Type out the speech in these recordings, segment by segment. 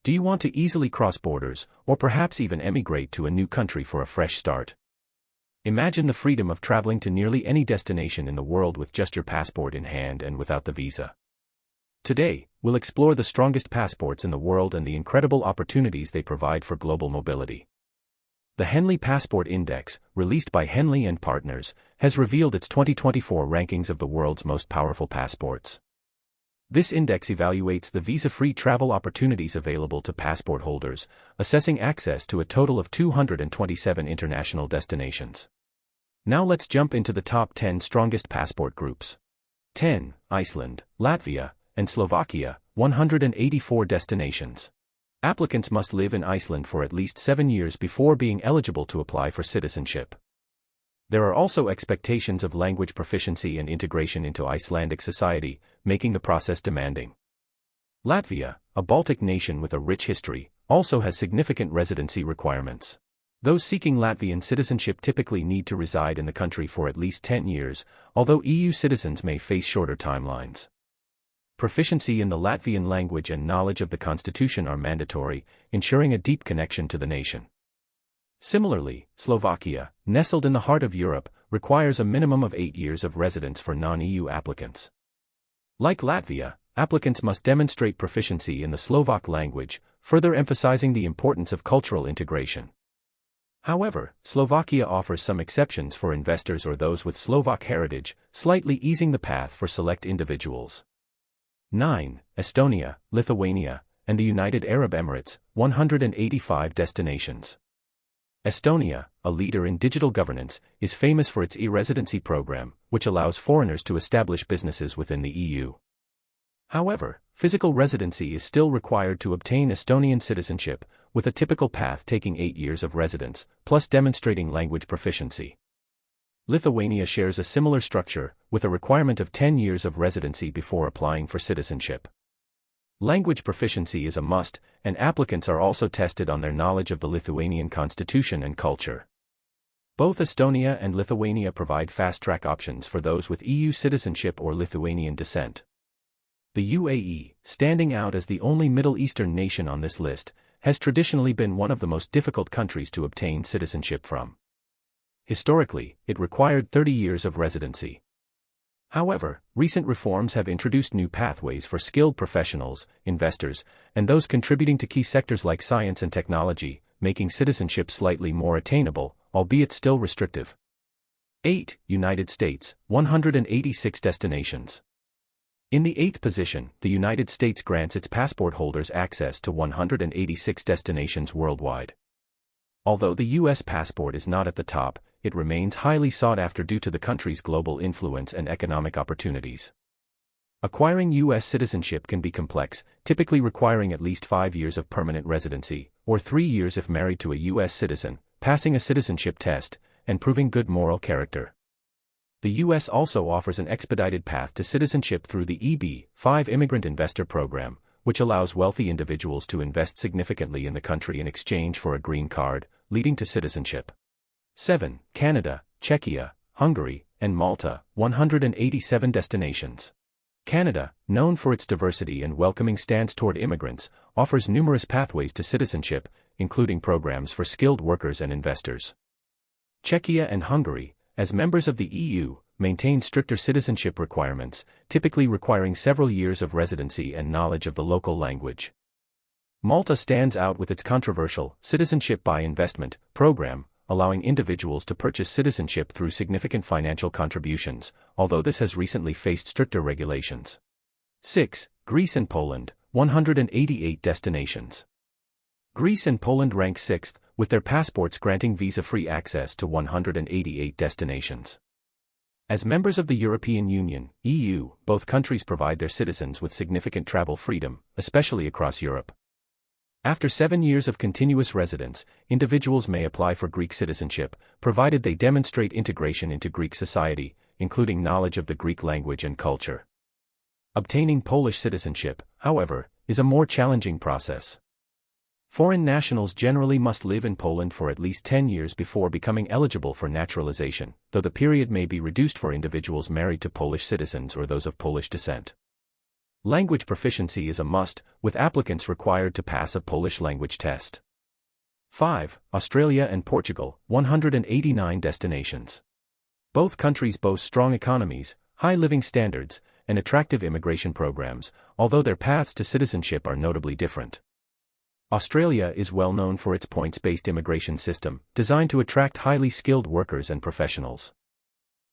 Do you want to easily cross borders, or perhaps even emigrate to a new country for a fresh start? Imagine the freedom of traveling to nearly any destination in the world with just your passport in hand and without the visa. Today, we'll explore the strongest passports in the world and the incredible opportunities they provide for global mobility. The Henley Passport Index, released by Henley & Partners, has revealed its 2024 rankings of the world's most powerful passports. This index evaluates the visa-free travel opportunities available to passport holders, assessing access to a total of 227 international destinations. Now let's jump into the top 10 strongest passport groups. 10. Iceland, Latvia, and Slovakia, 184 destinations. Applicants must live in Iceland for at least 7 years before being eligible to apply for citizenship. There are also expectations of language proficiency and integration into Icelandic society, making the process demanding. Latvia, a Baltic nation with a rich history, also has significant residency requirements. Those seeking Latvian citizenship typically need to reside in the country for at least 10 years, although EU citizens may face shorter timelines. Proficiency in the Latvian language and knowledge of the constitution are mandatory, ensuring a deep connection to the nation. Similarly, Slovakia, nestled in the heart of Europe, requires a minimum of 8 years of residence for non-EU applicants. Like Latvia, applicants must demonstrate proficiency in the Slovak language, further emphasizing the importance of cultural integration. However, Slovakia offers some exceptions for investors or those with Slovak heritage, slightly easing the path for select individuals. 9. Estonia, Lithuania, and the United Arab Emirates, 185 destinations. Estonia, a leader in digital governance, is famous for its e-residency program, which allows foreigners to establish businesses within the EU. However, physical residency is still required to obtain Estonian citizenship, with a typical path taking 8 years of residence, plus demonstrating language proficiency. Lithuania shares a similar structure, with a requirement of 10 years of residency before applying for citizenship. Language proficiency is a must, and applicants are also tested on their knowledge of the Lithuanian constitution and culture. Both Estonia and Lithuania provide fast-track options for those with EU citizenship or Lithuanian descent. The UAE, standing out as the only Middle Eastern nation on this list, has traditionally been one of the most difficult countries to obtain citizenship from. Historically, it required 30 years of residency. However, recent reforms have introduced new pathways for skilled professionals, investors, and those contributing to key sectors like science and technology, making citizenship slightly more attainable, albeit still restrictive. 8. United States, 186 destinations. In the 8th position, the United States grants its passport holders access to 186 destinations worldwide. Although the U.S. passport is not at the top, it remains highly sought after due to the country's global influence and economic opportunities. Acquiring U.S. citizenship can be complex, typically requiring at least 5 years of permanent residency, or 3 years if married to a U.S. citizen, passing a citizenship test, and proving good moral character. The U.S. also offers an expedited path to citizenship through the EB-5 Immigrant Investor Program, which allows wealthy individuals to invest significantly in the country in exchange for a green card, leading to citizenship. 7. Canada, Czechia, Hungary, and Malta, 187 destinations. Canada, known for its diversity and welcoming stance toward immigrants, offers numerous pathways to citizenship, including programs for skilled workers and investors. Czechia and Hungary, as members of the EU, maintain stricter citizenship requirements, typically requiring several years of residency and knowledge of the local language. Malta stands out with its controversial Citizenship by Investment program, allowing individuals to purchase citizenship through significant financial contributions, although this has recently faced stricter regulations. 6. Greece and Poland, 188 destinations. Greece and Poland rank 6th, with their passports granting visa-free access to 188 destinations. As members of the European Union, EU, both countries provide their citizens with significant travel freedom, especially across Europe. After 7 years of continuous residence, individuals may apply for Greek citizenship, provided they demonstrate integration into Greek society, including knowledge of the Greek language and culture. Obtaining Polish citizenship, however, is a more challenging process. Foreign nationals generally must live in Poland for at least 10 years before becoming eligible for naturalization, though the period may be reduced for individuals married to Polish citizens or those of Polish descent. Language proficiency is a must, with applicants required to pass a Polish language test. 5. Australia and Portugal, 189 destinations. Both countries boast strong economies, high living standards, and attractive immigration programs, although their paths to citizenship are notably different. Australia is well known for its points-based immigration system, designed to attract highly skilled workers and professionals.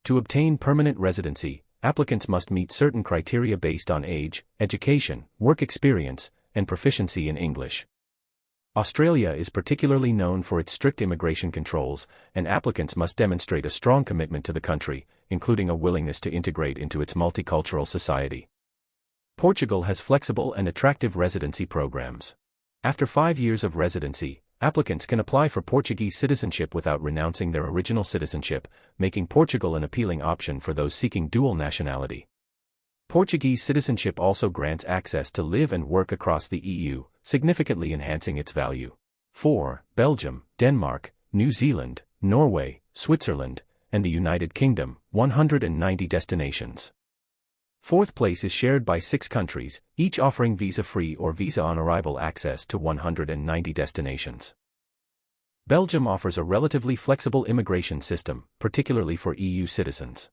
To obtain permanent residency, applicants must meet certain criteria based on age, education, work experience, and proficiency in English. Australia is particularly known for its strict immigration controls, and applicants must demonstrate a strong commitment to the country, including a willingness to integrate into its multicultural society. Portugal has flexible and attractive residency programs. After 5 years of residency, applicants can apply for Portuguese citizenship without renouncing their original citizenship, making Portugal an appealing option for those seeking dual nationality. Portuguese citizenship also grants access to live and work across the EU, significantly enhancing its value. 4. Belgium, Denmark, New Zealand, Norway, Switzerland, and the United Kingdom, 190 destinations. Fourth place is shared by 6 countries, each offering visa-free or visa-on-arrival access to 190 destinations. Belgium offers a relatively flexible immigration system, particularly for EU citizens.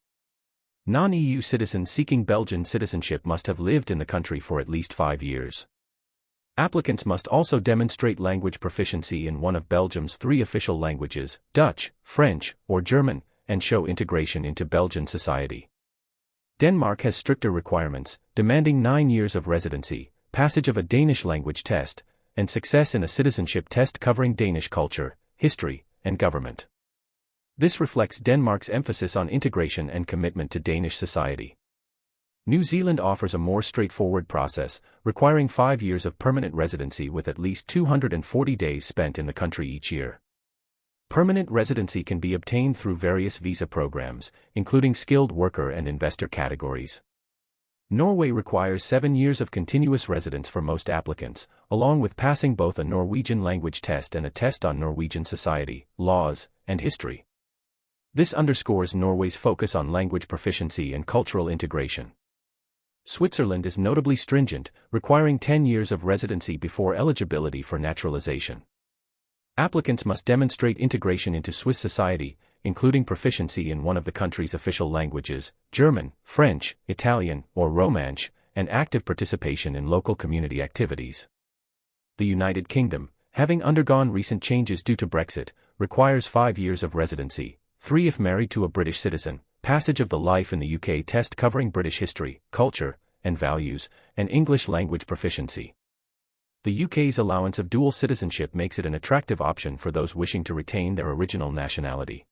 Non-EU citizens seeking Belgian citizenship must have lived in the country for at least 5 years. Applicants must also demonstrate language proficiency in one of Belgium's 3 official languages, Dutch, French, or German, and show integration into Belgian society. Denmark has stricter requirements, demanding 9 years of residency, passage of a Danish language test, and success in a citizenship test covering Danish culture, history, and government. This reflects Denmark's emphasis on integration and commitment to Danish society. New Zealand offers a more straightforward process, requiring 5 years of permanent residency with at least 240 days spent in the country each year. Permanent residency can be obtained through various visa programs, including skilled worker and investor categories. Norway requires 7 years of continuous residence for most applicants, along with passing both a Norwegian language test and a test on Norwegian society, laws, and history. This underscores Norway's focus on language proficiency and cultural integration. Switzerland is notably stringent, requiring 10 years of residency before eligibility for naturalization. Applicants must demonstrate integration into Swiss society, including proficiency in one of the country's official languages, German, French, Italian, or Romansh, and active participation in local community activities. The United Kingdom, having undergone recent changes due to Brexit, requires 5 years of residency, 3 if married to a British citizen, passage of the Life in the UK test covering British history, culture, and values, and English language proficiency. The UK's allowance of dual citizenship makes it an attractive option for those wishing to retain their original nationality.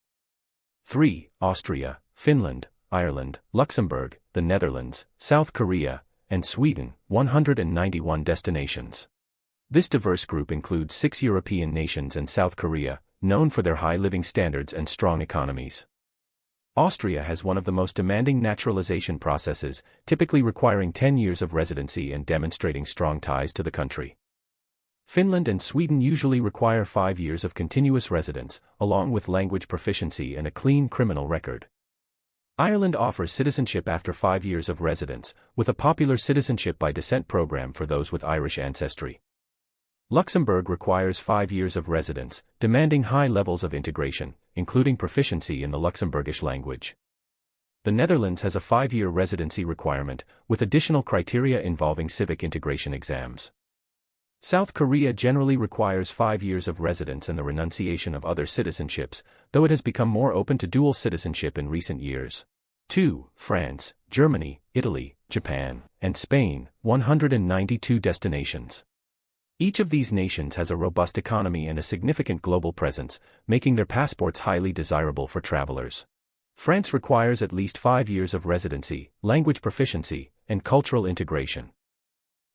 3. Austria, Finland, Ireland, Luxembourg, the Netherlands, South Korea, and Sweden, 191 destinations. This diverse group includes 6 European nations and South Korea, known for their high living standards and strong economies. Austria has one of the most demanding naturalization processes, typically requiring 10 years of residency and demonstrating strong ties to the country. Finland and Sweden usually require 5 years of continuous residence, along with language proficiency and a clean criminal record. Ireland offers citizenship after 5 years of residence, with a popular citizenship by descent program for those with Irish ancestry. Luxembourg requires 5 years of residence, demanding high levels of integration, including proficiency in the Luxembourgish language. The Netherlands has a 5-year residency requirement, with additional criteria involving civic integration exams. South Korea generally requires 5 years of residence and the renunciation of other citizenships, though it has become more open to dual citizenship in recent years. 2. France, Germany, Italy, Japan, and Spain, 192 destinations. Each of these nations has a robust economy and a significant global presence, making their passports highly desirable for travelers. France requires at least 5 years of residency, language proficiency, and cultural integration.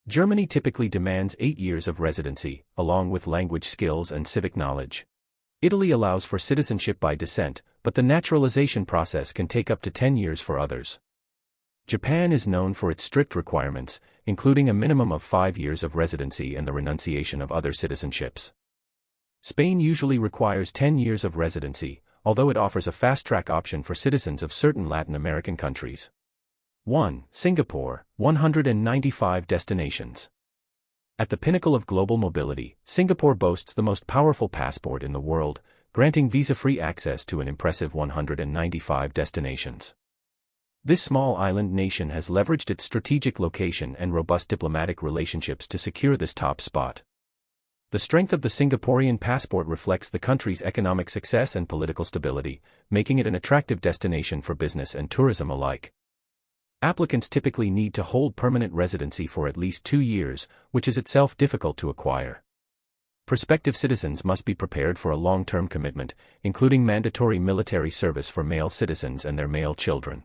Germany typically demands 8 years of residency, along with language skills and civic knowledge. Italy allows for citizenship by descent, but the naturalization process can take up to 10 years for others. Japan is known for its strict requirements, including a minimum of 5 years of residency and the renunciation of other citizenships. Spain usually requires 10 years of residency, although it offers a fast-track option for citizens of certain Latin American countries. 1. Singapore, 195 destinations. At the pinnacle of global mobility, Singapore boasts the most powerful passport in the world, granting visa-free access to an impressive 195 destinations. This small island nation has leveraged its strategic location and robust diplomatic relationships to secure this top spot. The strength of the Singaporean passport reflects the country's economic success and political stability, making it an attractive destination for business and tourism alike. Applicants typically need to hold permanent residency for at least 2 years, which is itself difficult to acquire. Prospective citizens must be prepared for a long-term commitment, including mandatory military service for male citizens and their male children.